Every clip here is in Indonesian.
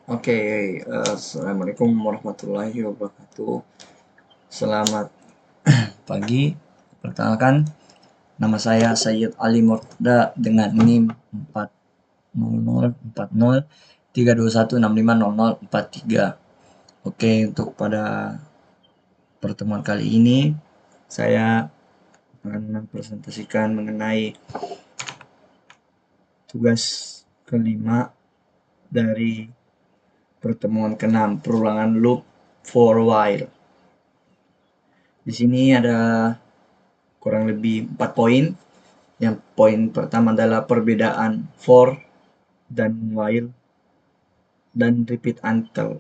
Oke, Assalamualaikum warahmatullahi wabarakatuh. Selamat pagi. Perkenalkan, nama saya Sayyid Ali Murtada dengan NIM 40040 321650043. Oke, untuk pada pertemuan kali ini saya akan mempresentasikan mengenai tugas kelima dari pertemuan ke-6, perulangan loop for while. Di sini ada kurang lebih 4 poin. Yang poin pertama adalah perbedaan for dan while dan repeat until.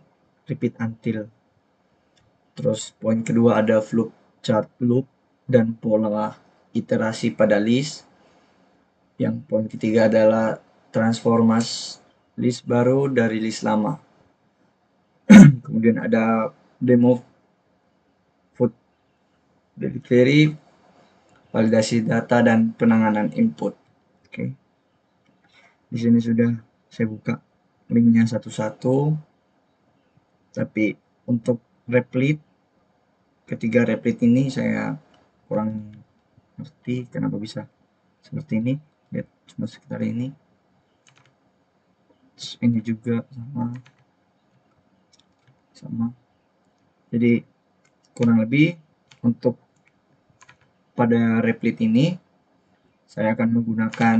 Terus poin kedua ada flip chart loop dan pola iterasi pada list. Yang poin ketiga adalah transformasi list baru dari list lama. Kemudian ada demo food delivery, validasi data dan penanganan input. Oke. Di sini sudah saya buka linknya satu-satu. Tapi untuk replit, ketiga replit ini saya kurang ngerti kenapa bisa seperti ini. Lihat cuma sekitar ini. Ini juga sama. Jadi kurang lebih untuk pada replit ini saya akan menggunakan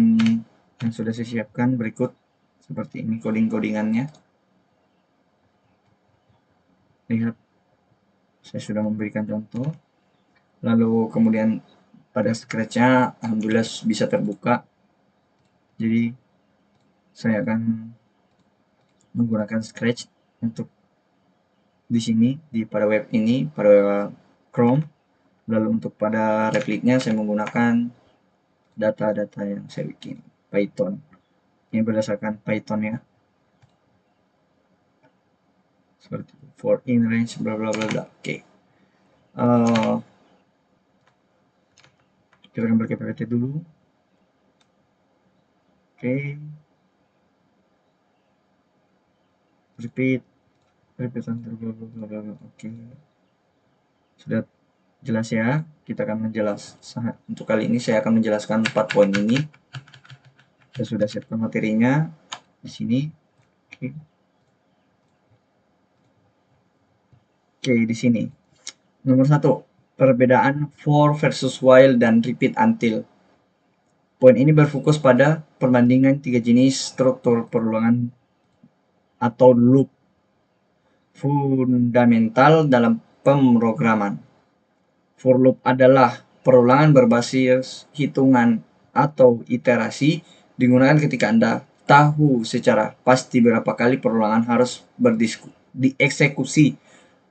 yang sudah saya siapkan berikut seperti ini coding-codingannya. Lihat, saya sudah memberikan contoh. Lalu kemudian pada scratch-nya alhamdulillah bisa terbuka. Jadi saya akan menggunakan scratch untuk di sini pada web ini, pada Chrome. Lalu untuk pada replitnya saya menggunakan data-data yang saya bikin Python. Ini berdasarkan Python ya. Seperti for in range bla bla bla bla. Oke. Kita akan berKPT dulu. Oke. Repeat until bla bla bla bla. Oke. Sudah jelas ya. Kita akan untuk kali ini saya akan menjelaskan 4 poin ini. Saya sudah siapkan materinya di sini. Oke, di sini. Nomor 1, perbedaan for versus while dan repeat until. Poin ini berfokus pada perbandingan 3 jenis struktur perulangan atau loop fundamental dalam pemrograman. For loop adalah perulangan berbasis hitungan atau iterasi digunakan ketika Anda tahu secara pasti berapa kali perulangan harus dieksekusi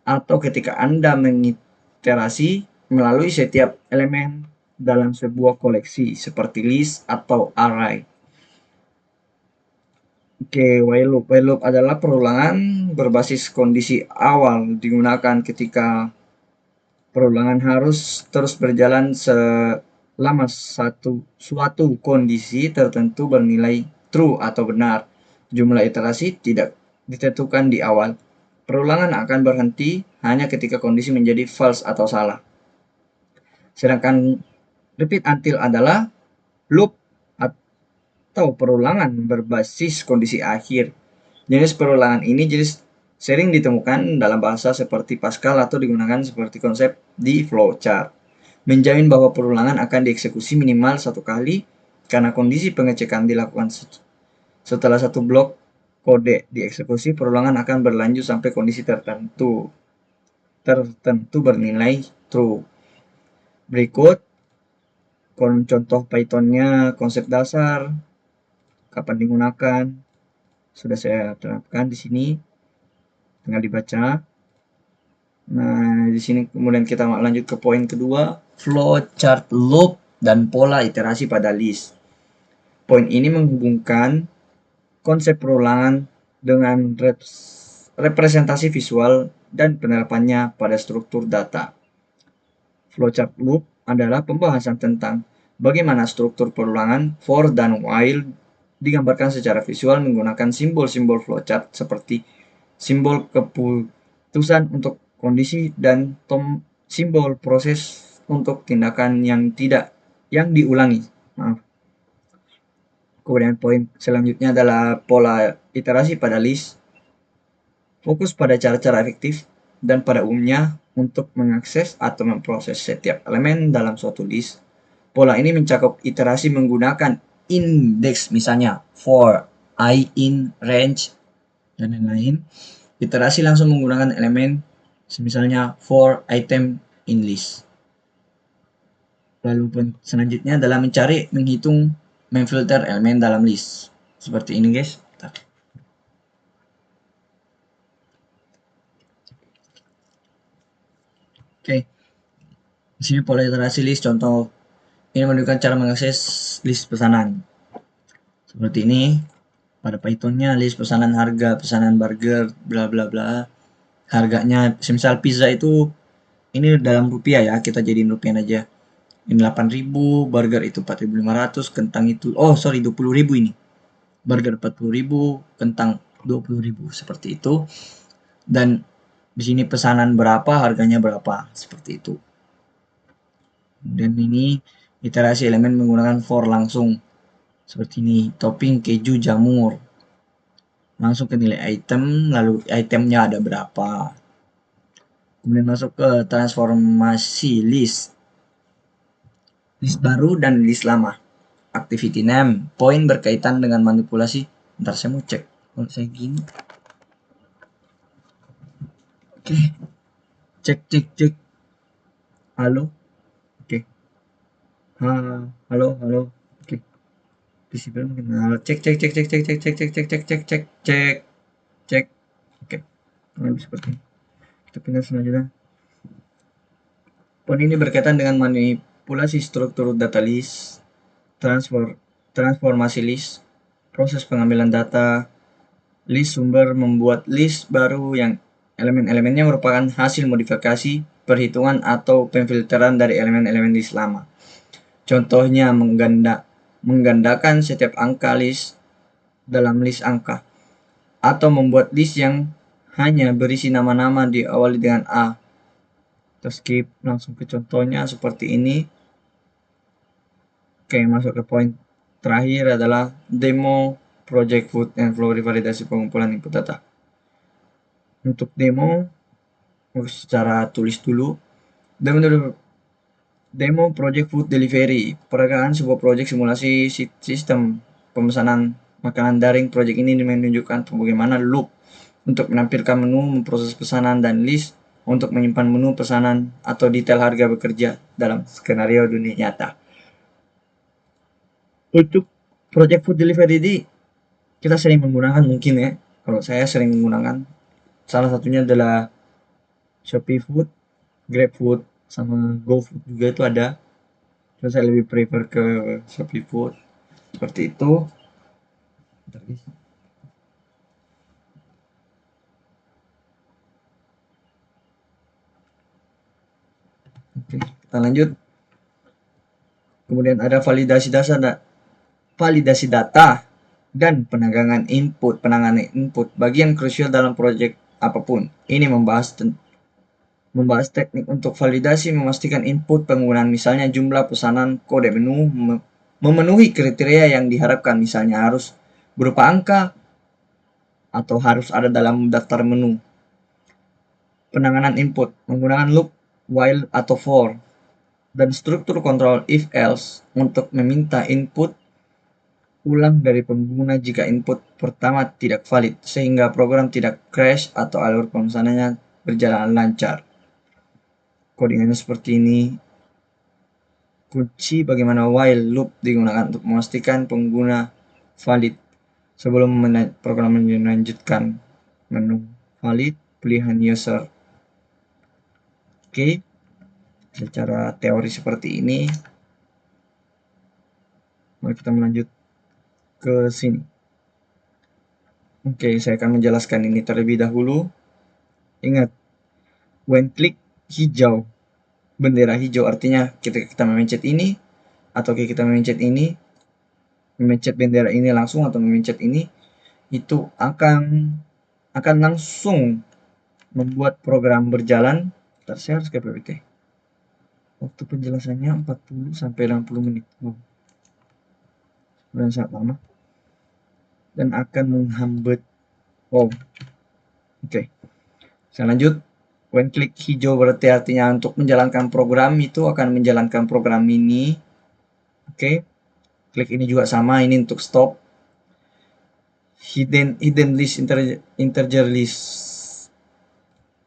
atau ketika Anda mengiterasi melalui setiap elemen dalam sebuah koleksi seperti list atau array. Oke, while loop. While loop adalah perulangan berbasis kondisi awal digunakan ketika perulangan harus terus berjalan selama suatu kondisi tertentu bernilai true atau benar. Jumlah iterasi tidak ditentukan di awal. Perulangan akan berhenti hanya ketika kondisi menjadi false atau salah. Sedangkan repeat until adalah loop atau perulangan berbasis kondisi akhir. Jenis perulangan ini sering ditemukan dalam bahasa seperti Pascal atau digunakan seperti konsep di flowchart. Menjamin bahwa perulangan akan dieksekusi minimal 1 kali karena kondisi pengecekan dilakukan setelah satu blok kode dieksekusi, perulangan akan berlanjut sampai kondisi tertentu bernilai true. Berikut contoh Pythonnya, konsep dasar, kapan digunakan, sudah saya terapkan di sini, tinggal dibaca. Nah, di sini kemudian kita lanjut ke poin kedua, flowchart loop dan pola iterasi pada list. Poin ini menghubungkan konsep perulangan dengan representasi visual dan penerapannya pada struktur data. Flowchart loop adalah pembahasan tentang bagaimana struktur perulangan for dan while digambarkan secara visual menggunakan simbol-simbol flowchart seperti simbol keputusan untuk kondisi, dan simbol proses untuk tindakan yang diulangi. Maaf. Kemudian poin selanjutnya adalah pola iterasi pada list. Fokus pada cara-cara efektif dan pada umumnya untuk mengakses atau memproses setiap elemen dalam suatu list. Pola ini mencakup iterasi menggunakan indeks, misalnya for, I in, range, dan lain-lain. Iterasi langsung menggunakan elemen, misalnya for item in list. Lalu selanjutnya adalah mencari, menghitung, memfilter elemen dalam list. Seperti ini guys. Oke. Di sini pola iterasi list contoh. Ini menunjukkan cara mengakses list pesanan. Seperti ini. Pada Pythonnya list pesanan harga, pesanan burger, bla bla bla. Harganya, semisal pizza itu ini dalam rupiah ya, kita jadiin rupiah aja. Ini 8.000, burger itu 4.500, kentang itu 20.000 ini. Burger 40.000, kentang 20.000, seperti itu. Dan di sini pesanan berapa, harganya berapa, seperti itu. Dan ini iterasi elemen menggunakan for langsung. Seperti ini, topping keju jamur. Langsung ke nilai item, lalu itemnya ada berapa. Kemudian masuk ke transformasi list. List baru dan list lama. Activity name, poin berkaitan dengan manipulasi. Ntar saya mau cek. Kalau saya gini. Oke. Cek. Halo. Oke. Halo. Oke. Disipil mungkin. Cek. Oke. Seperti ini. Kita pindah selanjutnya. Poin ini berkaitan dengan manipulasi struktur data list, transformasi list, proses pengambilan data, list sumber, membuat list baru yang elemen-elemennya merupakan hasil modifikasi, perhitungan, atau pemfilteran dari elemen-elemen list lama. Contohnya menggandakan setiap angka list dalam list angka, atau membuat list yang hanya berisi nama-nama diawali dengan A. Kita skip langsung ke contohnya seperti ini. Oke, masuk ke poin terakhir adalah demo project food and flow validasi pengumpulan input data. Untuk demo secara tulis dulu. Demo project food delivery, peragaan sebuah proyek simulasi sistem pemesanan makanan daring. Proyek ini menunjukkan bagaimana loop untuk menampilkan menu, memproses pesanan, dan list untuk menyimpan menu pesanan atau detail harga bekerja dalam skenario dunia nyata. Untuk project food delivery ini kita sering menggunakan, mungkin ya, kalau saya sering menggunakan, salah satunya adalah Shopee Food, GrabFood, sama GoFood juga itu ada. Terus saya lebih prefer ke Shopee Food seperti itu. Oke, kita lanjut. Kemudian ada validasi data dan penanganan input. Bagian krusial dalam proyek apapun. Ini membahas teknik untuk validasi, memastikan input penggunaan, misalnya jumlah pesanan, kode menu, memenuhi kriteria yang diharapkan, misalnya harus berupa angka atau harus ada dalam daftar menu. Penanganan input menggunakan loop, while, atau for, dan struktur kontrol if else untuk meminta input ulang dari pengguna jika input pertama tidak valid, sehingga program tidak crash atau alur pemesanannya berjalan lancar. Codingannya seperti ini. Kunci bagaimana while loop digunakan untuk memastikan pengguna valid sebelum program melanjutkan menu valid pilihan user. Oke, secara teori seperti ini. Mari kita melanjut ke sini. Oke, saya akan menjelaskan ini terlebih dahulu. Ingat, when klik hijau, bendera hijau artinya kita memencet ini, atau kita memencet ini, memencet bendera ini langsung atau memencet ini, itu akan akan langsung membuat program berjalan. Ntar saya harus ke PPT. Waktu penjelasannya 40 sampai 60 menit. Dan sangat lama. Dan akan menghambat. Oke. Saya lanjut. When klik hijau berarti artinya untuk menjalankan program, itu akan menjalankan program ini. Oke. Klik ini juga sama, ini untuk stop. Hidden list, integer list.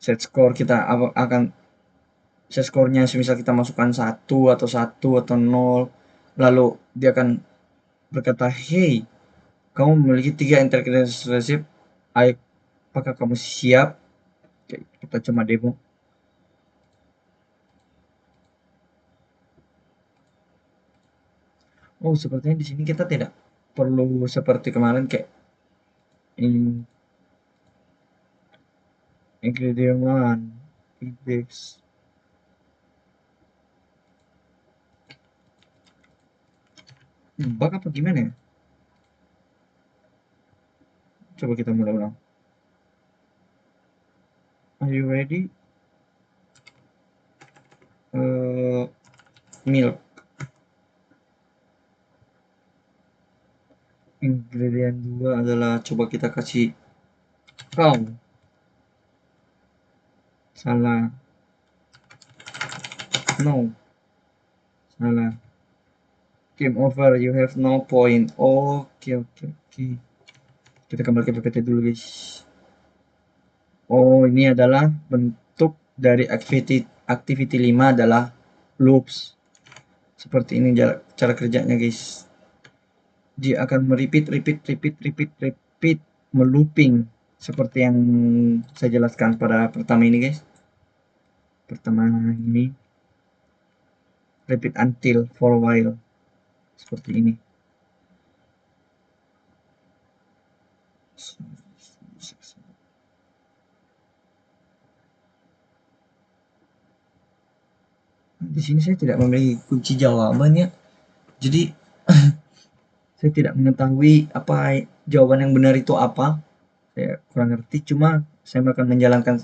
Set score kita akan set skornya, semisal kita masukkan 1 atau 0, lalu dia akan berkata, hey, kamu memiliki 3 integrity receipt, apakah kamu siap? Oke, kita coba demo. Oh, sepertinya di sini kita tidak perlu seperti kemarin kayak ingredient one, index. Bug apa gimana ya? Coba kita mulai ulang. Are you ready? Milk. Ingredient 2 adalah, coba kita kasih cow. Salah. No. Salah. Game over, you have no point. Oke. Kita kembali ke PPT dulu, guys. Oh, ini adalah bentuk dari activity 5 adalah loops. Seperti ini cara kerjanya, guys. Dia akan repeat, melooping seperti yang saya jelaskan pada pertama ini, guys. Pertama ini repeat until, for a while, seperti ini. Di sini saya tidak memiliki kunci jawabannya, jadi saya tidak mengetahui apa jawaban yang benar itu apa. Saya kurang ngerti, cuma saya akan menjalankan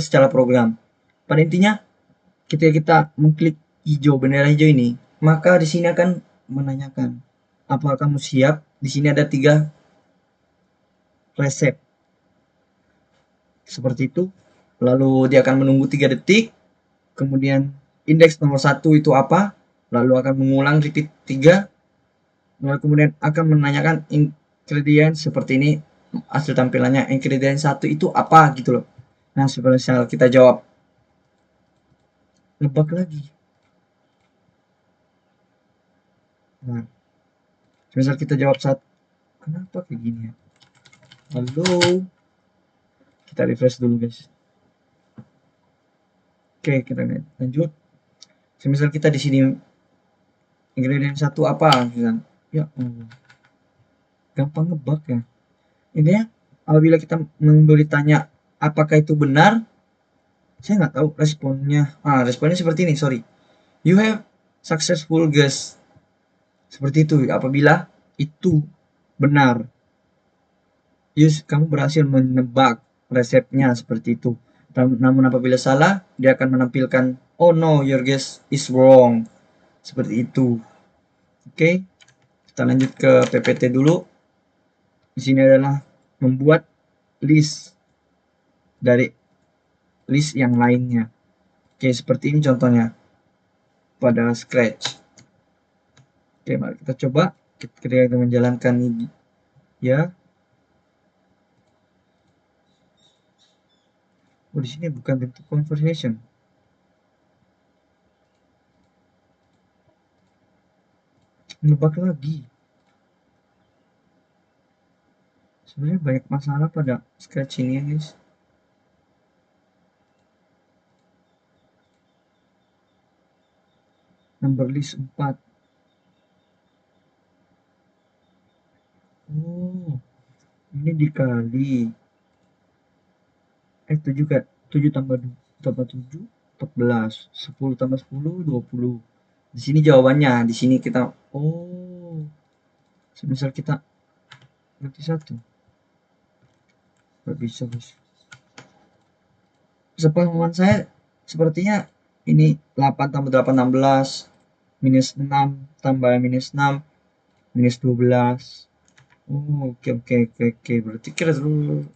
secara program. Pada intinya, ketika kita mengklik bendera hijau ini, maka di sini akan menanyakan, apakah kamu siap? Di sini ada 3 resep. Seperti itu. Lalu dia akan menunggu 3 detik. Kemudian indeks nomor 1 itu apa? Lalu akan mengulang repeat 3. Lalu kemudian akan menanyakan ingredient seperti ini. Hasil tampilannya ingredient 1 itu apa gitu loh. Nah, seperti kita jawab. Ngebug lagi. Nah, misal kita jawab kenapa kayak gini ya? Halo. Kita refresh dulu, guys. Oke, kita lanjut. Semisal kita di sini ingredient 1 apa? Misal, ya gampang ngebug ya. Intinya apabila kita memberi tanya apakah itu benar, saya nggak tahu responnya. Responnya seperti ini, sorry. You have successful guess. Seperti itu. Apabila itu benar, kamu berhasil menebak resepnya, seperti itu. Namun apabila salah, dia akan menampilkan, oh no, your guess is wrong. Seperti itu. Oke, kita lanjut ke PPT dulu. Di sini adalah membuat list dari list yang lainnya. Oke, seperti ini contohnya pada Scratch. Oke, mari kita coba ketika kita menjalankan ini ya. Oh, di sini bukan bentuk conversation. Ngebug lagi. Sebenarnya banyak masalah pada Scratch ini ya, guys. Number list 4. Oh, ini dikali 7 kan, 7 tambah 7 14, 10 tambah 10 20. Di sini jawabannya, di sini kita semisal kita berarti 1. Nggak bisa guys. Sepemahaman saya sepertinya ini 8 tambah 8 16, minus 6 tambah minus 6 minus 12. Oh, oke oke oke oke. Berarti kita dulu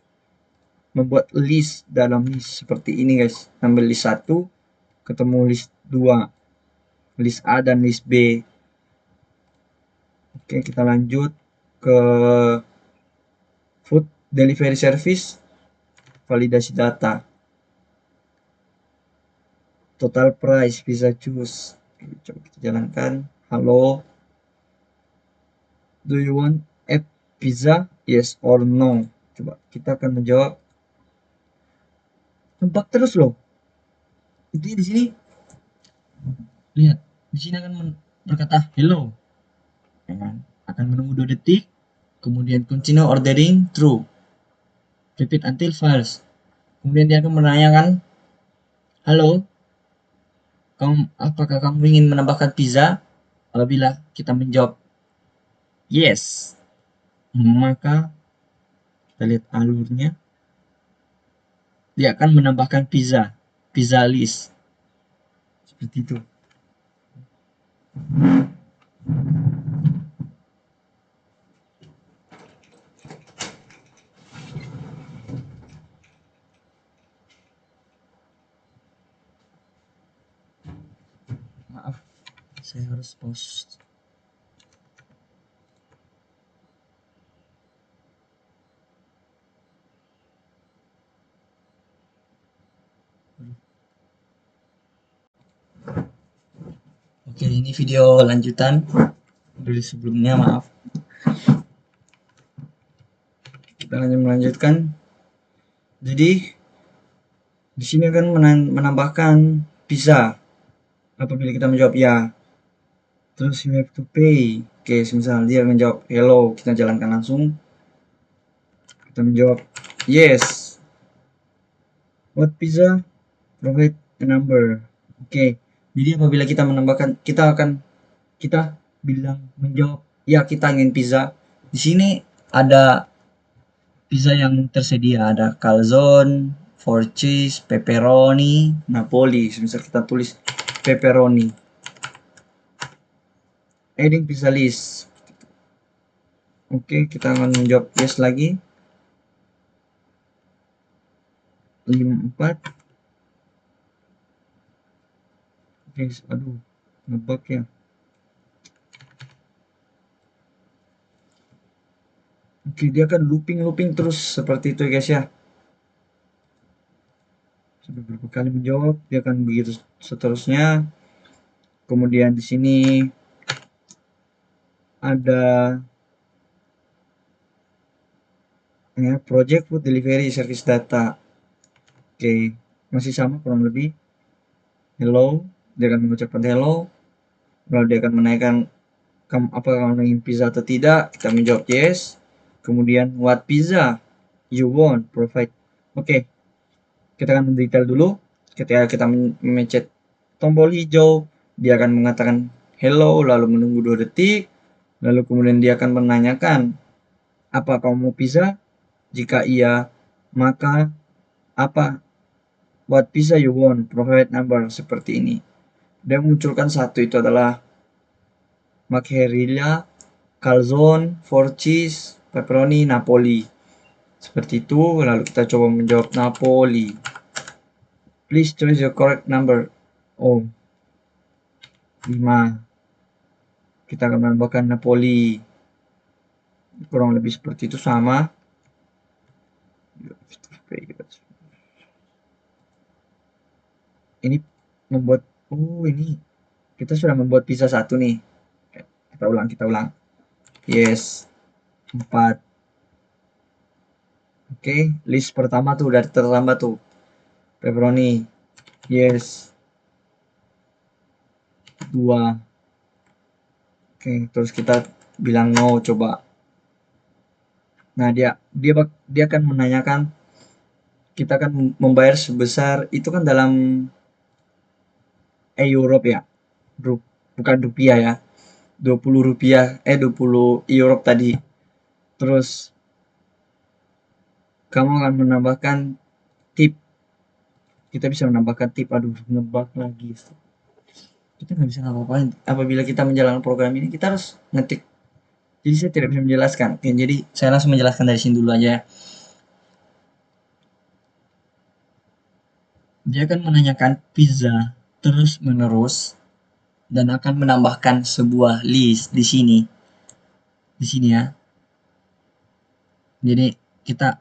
membuat list dalam list seperti ini guys. Ambil list 1, ketemu list 2, list A dan list B. Oke, kita lanjut ke food delivery service, validasi data. Total price bisa choose. Oke, coba kita jalankan. Halo, do you want a pizza? Yes or no? Coba kita akan menjawab. Tempat terus loh. Itu di sini. Lihat, di sini akan berkata hello. Ya kan? Akan menunggu 2 detik. Kemudian continue ordering true. Repeat until false. Kemudian dia akan menanyakan, halo, apakah kamu ingin menambahkan pizza? Apabila kita menjawab yes, maka kita lihat alurnya, dia akan menambahkan pizza list. Seperti itu. Maaf, saya harus pause. Oke, ini video lanjutan dari sebelumnya, maaf. Kita hanya melanjutkan. Jadi di sini akan menambahkan pizza apabila kita menjawab ya. Terus you have to pay. Oke, misal dia menjawab hello, kita jalankan langsung. Kita menjawab yes. What pizza? Provide a number. Oke. Jadi apabila kita menambahkan, kita bilang menjawab ya kita ingin pizza. Di sini ada pizza yang tersedia, ada calzone, 4 cheese, pepperoni, napoli. Misal kita tulis pepperoni. Adding pizza list. Oke, kita akan menjawab yes lagi. 54. Oke, aduh, ngebug ya. Oke, dia akan looping terus seperti itu guys ya. Sudah beberapa kali menjawab, dia akan begitu seterusnya. Kemudian di sini ada ya, project food delivery service data. Oke, masih sama kurang lebih. Hello, dia akan mengucapkan hello. Lalu dia akan menanyakan apakah kamu ingin pizza atau tidak. Kita menjawab yes. Kemudian what pizza you want provide. Oke, kita akan mendetail dulu. Ketika kita mencet tombol hijau, dia akan mengatakan hello, lalu menunggu 2 detik. Lalu kemudian dia akan menanyakan, apa kamu mau pizza? Jika iya, maka apa? What pizza you want? Provide number, seperti ini. Dia munculkan satu, itu adalah mozzarella, calzone, 4 cheese, pepperoni, napoli. Seperti itu. Lalu kita coba menjawab napoli. Please choose your correct number. Oh, 5. Kita akan menambahkan napoli. Kurang lebih seperti itu, sama. Ini membuat, ini kita sudah membuat pizza 1 nih. Kita ulang. Yes, 4. Oke, list pertama tuh udah tertambah tuh. Pepperoni. Yes. 2. Oke, terus kita bilang no, coba. Nah, dia akan menanyakan, kita akan membayar sebesar itu kan dalam Europe ya. Bukan rupiah ya. 20 rupiah, 20 Europe tadi. Terus kamu akan menambahkan tip. Kita bisa menambahkan tip. Aduh, ngebug lagi. Kita nggak bisa ngapa-ngapain. Apabila kita menjalankan program ini, kita harus ngetik. Jadi saya tidak bisa menjelaskan. Oke, jadi saya langsung menjelaskan dari sini dulu aja ya. Dia akan menanyakan pizza terus menerus dan akan menambahkan sebuah list di sini. Di sini ya. Jadi kita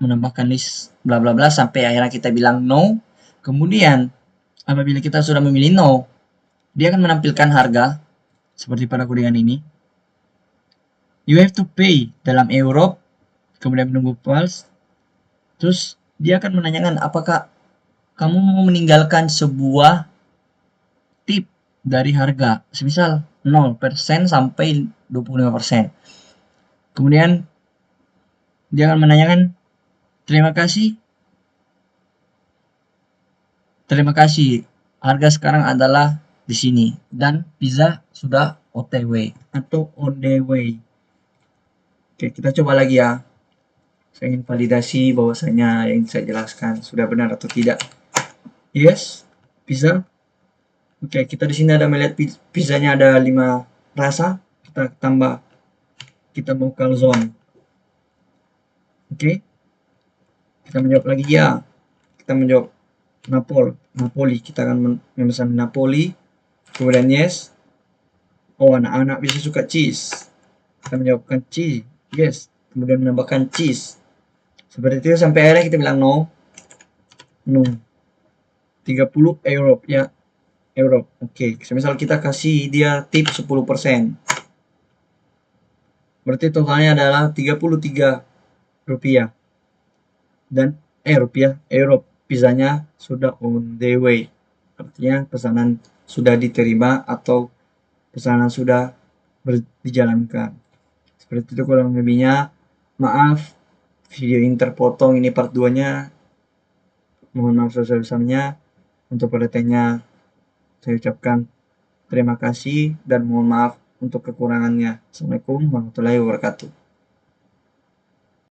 menambahkan list bla bla bla sampai akhirnya kita bilang no. Kemudian apabila kita sudah memilih no, dia akan menampilkan harga seperti pada kodigan ini. You have to pay dalam euro, kemudian menunggu pulse. Terus dia akan menanyakan apakah kamu mau meninggalkan sebuah tip dari harga, semisal 0% sampai 25%. Kemudian dia akan menanyakan terima kasih. Terima kasih. Harga sekarang adalah di sini dan pizza sudah OTW atau on the way. Oke, kita coba lagi ya. Saya ingin validasi bahwasanya yang saya jelaskan sudah benar atau tidak. Yes, pizza. Oke, kita di sini ada melihat pizzanya ada 5 rasa. Kita tambah, kita mau calzone. Oke, kita menjawab lagi ya. Kita menjawab Napoli. Kita akan memesan Napoli. Kemudian yes. Oh, anak-anak bisa suka cheese. Kita menjawabkan cheese. Yes. Kemudian menambahkan cheese. Seperti itu sampai akhirnya kita bilang no. No. 30 euro ya. Euro. Oke. Misal kita kasih dia tip 10%. Berarti totalnya adalah 33 rupiah. Dan rupiah, euro. Pizzanya sudah on the way. Artinya pesanan sudah diterima atau pesanan sudah dijalankan. Seperti itu kurang lebihnya. Maaf video ini terpotong, ini part 2 nya. Mohon maaf sebesar-besarnya. Untuk perhatiannya saya ucapkan terima kasih dan mohon maaf untuk kekurangannya. Assalamualaikum warahmatullahi wabarakatuh.